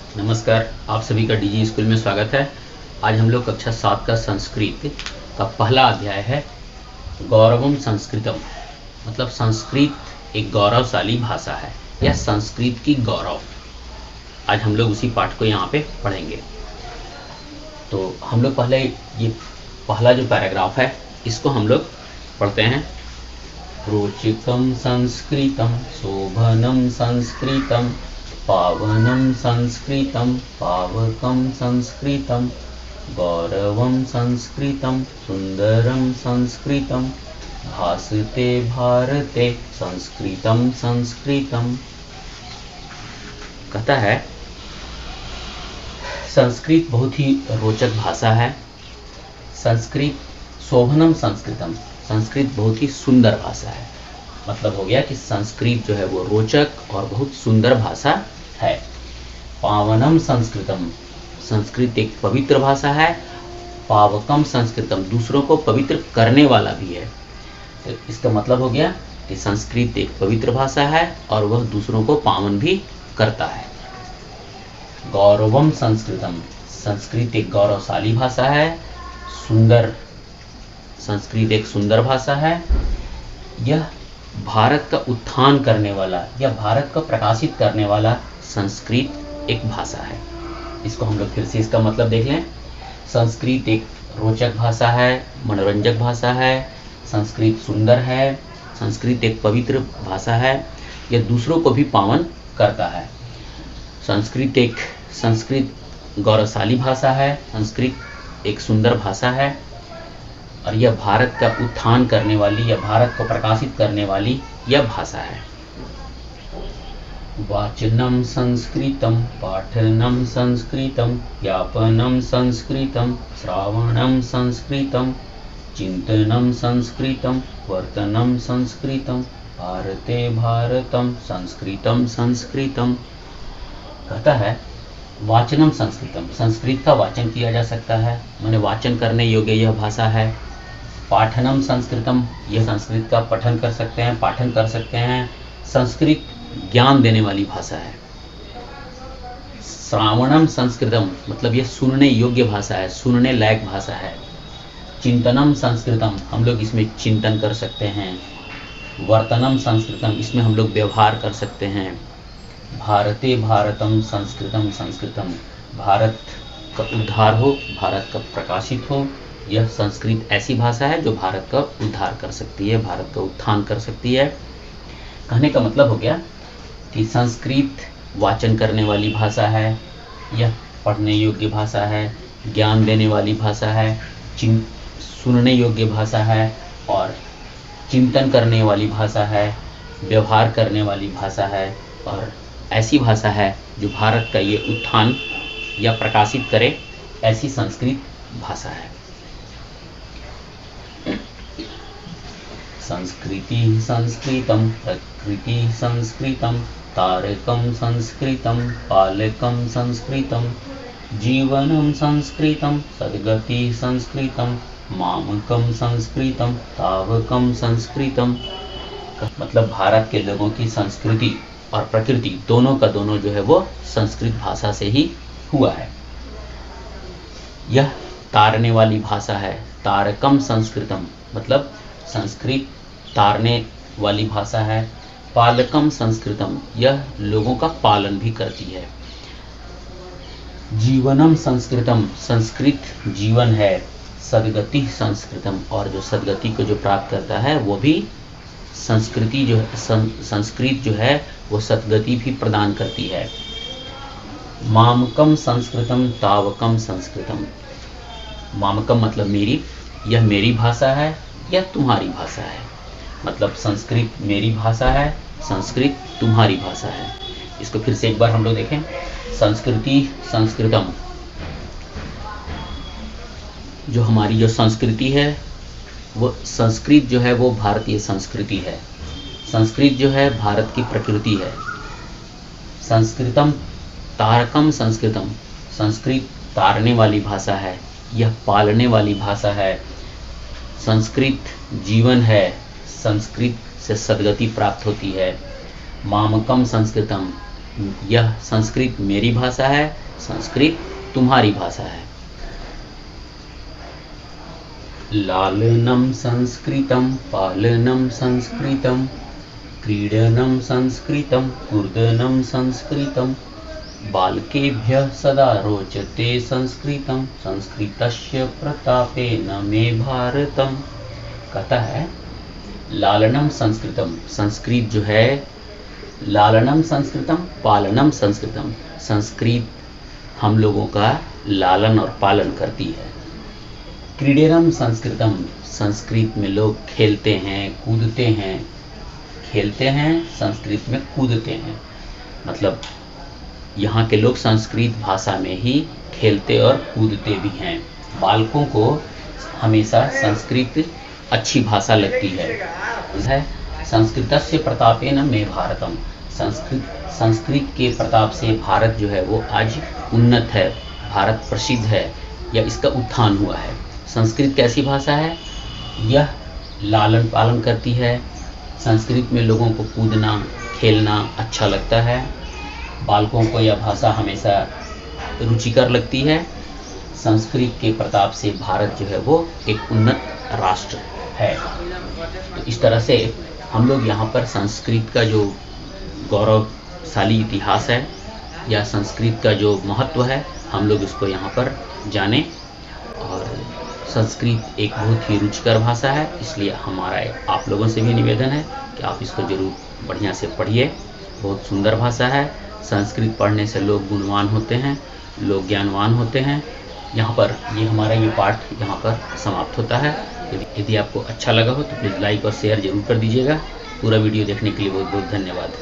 नमस्कार, आप सभी का डीजी स्कूल में स्वागत है। आज हम लोग कक्षा 7 का संस्कृत का पहला अध्याय है गौरवम संस्कृतम। मतलब संस्कृत एक गौरवशाली भाषा है या संस्कृत की गौरव। आज हम लोग उसी पाठ को यहाँ पे पढ़ेंगे। तो हम लोग पहले ये पहला जो पैराग्राफ है इसको हम लोग पढ़ते हैं। रोचिकम संस्कृतम शोभनम संस्कृतम पावनं संस्कृतं पावकं संस्कृतं गौरवं संस्कृतं सुंदरं संस्कृतं भासते भारते संस्कृतं संस्कृतं। कहता है संस्कृत बहुत ही रोचक भाषा है। संस्कृत शोभनम संस्कृतम, संस्कृत बहुत ही सुंदर भाषा है। मतलब हो गया कि संस्कृत जो है वो रोचक और बहुत सुंदर भाषा है। पावनम संस्कृतम, संस्कृत एक पवित्र भाषा है। पावकम संस्कृतम, दूसरों को पवित्र करने वाला भी है। तो इसका मतलब हो गया कि संस्कृत एक पवित्र भाषा है और वह दूसरों को पावन भी करता है। गौरवम संस्कृतम, संस्कृत एक गौरवशाली भाषा है। सुंदर, संस्कृत एक सुंदर भाषा है। यह भारत का उत्थान करने वाला या भारत को प्रकाशित करने वाला संस्कृत एक भाषा है। इसको हम लोग फिर से इसका मतलब देख लें। संस्कृत एक रोचक भाषा है, मनोरंजक भाषा है। संस्कृत सुंदर है। संस्कृत एक पवित्र भाषा है। यह दूसरों को भी पावन करता है। संस्कृत गौरवशाली भाषा है। संस्कृत एक सुंदर भाषा है और यह भारत का उत्थान करने वाली या भारत को प्रकाशित करने वाली यह भाषा है। वाचनम संस्कृतम पाठनम संस्कृतम ज्ञापनम संस्कृतम श्रावणम संस्कृतम चिंतनम संस्कृतम वर्तनम संस्कृतम भारते भारतम संस्कृतम संस्कृतम। कहता है वाचनम संस्कृतम, संस्कृत का वाचन किया जा सकता है, माने वाचन करने योग्य यह भाषा है। पाठनम संस्कृतम, यह संस्कृत का पठन कर सकते हैं, पाठन कर सकते हैं। संस्कृत ज्ञान देने वाली भाषा है। श्रावणम संस्कृतम, मतलब यह सुनने योग्य भाषा है, सुनने लायक भाषा है। चिंतनम संस्कृतम, हम लोग इसमें चिंतन कर सकते हैं। वर्तनम संस्कृतम, इसमें हम लोग व्यवहार कर सकते हैं। भारते भारतम संस्कृतम संस्कृतम, भारत का उद्धार हो, भारत का प्रकाशित हो। यह संस्कृत ऐसी भाषा है जो भारत का उद्धार कर सकती है, भारत का उत्थान कर सकती है। कहने का मतलब हो गया कि संस्कृत वाचन करने वाली भाषा है, यह पढ़ने योग्य भाषा है, ज्ञान देने वाली भाषा है, सुनने योग्य भाषा है और चिंतन करने वाली भाषा है, व्यवहार करने वाली भाषा है और ऐसी भाषा है जो भारत का ये उत्थान या प्रकाशित करे, ऐसी संस्कृत भाषा है। संस्कृति संस्कृतम प्रकृति संस्कृतम तारकम संस्कृतम पालकम संस्कृतम जीवनम संस्कृतम सद्गति संस्कृतम मामकम संस्कृतम तावकम संस्कृतम। मतलब भारत के लोगों की संस्कृति और प्रकृति दोनों का दोनों जो है वो संस्कृत भाषा से ही हुआ है। यह तारने वाली भाषा है। तारकम संस्कृतम, मतलब संस्कृत तारने वाली भाषा है। पालकम संस्कृतम, यह लोगों का पालन भी करती है। जीवनम संस्कृतम, संस्कृत जीवन है। सद्गति संस्कृतम, और जो सद्गति को जो प्राप्त करता है वो भी संस्कृति जो संस्कृत जो है वो सद्गति भी प्रदान करती है। मामकम संस्कृतम तावकम संस्कृतम, मामकम मतलब मेरी, यह मेरी भाषा है, यह तुम्हारी भाषा है। मतलब संस्कृत मेरी भाषा है, संस्कृत तुम्हारी भाषा है। इसको फिर से एक बार हम लोग देखें। संस्कृति संस्कृतम, जो हमारी जो संस्कृति है वो संस्कृत जो है वो भारतीय संस्कृति है। संस्कृत जो है भारत की प्रकृति है। संस्कृतम तारकम संस्कृतम, संस्कृत तारने वाली भाषा है, यह पालने वाली भाषा है। संस्कृत जीवन है, संस्कृत से सद्गति प्राप्त होती है। मामकम संस्कृतम, यह संस्कृत मेरी भाषा है, संस्कृत तुम्हारी भाषा है। लालनं संस्कृतं पालनं संस्कृतं क्रीडनं संस्कृतं कूर्दनं संस्कृतं बालकेभ्यः सदा रोचते संस्कृतं संस्कृतस्य प्रतापेन मे भारतम। कहता है लालनम संस्कृतम, संस्कृत जो है लालनम संस्कृतम पालनम संस्कृतम, संस्कृत हम लोगों का लालन और पालन करती है। क्रीडेरम संस्कृतम, संस्कृत में लोग खेलते हैं कूदते हैं, खेलते हैं संस्कृत में कूदते हैं, मतलब यहाँ के लोग संस्कृत भाषा में ही खेलते और कूदते भी हैं। बालकों को हमेशा संस्कृत अच्छी भाषा लगती है। संस्कृतस्य प्रतापेन मे भारतम, संस्कृत के प्रताप से भारत जो है वो आज उन्नत है, भारत प्रसिद्ध है या इसका उत्थान हुआ है। संस्कृत कैसी भाषा है? यह लालन पालन करती है, संस्कृत में लोगों को कूदना खेलना अच्छा लगता है, बालकों को यह भाषा हमेशा रुचिकर लगती है। संस्कृत के प्रताप से भारत जो है वो एक उन्नत राष्ट्र है। तो इस तरह से हम लोग यहाँ पर संस्कृत का जो गौरवशाली इतिहास है या संस्कृत का जो महत्व है हम लोग इसको यहाँ पर जाने। और संस्कृत एक बहुत ही रुचिकर भाषा है, इसलिए हमारा आप लोगों से भी निवेदन है कि आप इसको जरूर बढ़िया से पढ़िए। बहुत सुंदर भाषा है, संस्कृत पढ़ने से लोग गुणवान होते हैं, लोग ज्ञानवान होते हैं। यहाँ पर हमारा ये पाठ यहाँ पर समाप्त होता है। यदि आपको अच्छा लगा हो तो प्लीज़ लाइक और शेयर जरूर कर दीजिएगा। पूरा वीडियो देखने के लिए बहुत बहुत धन्यवाद।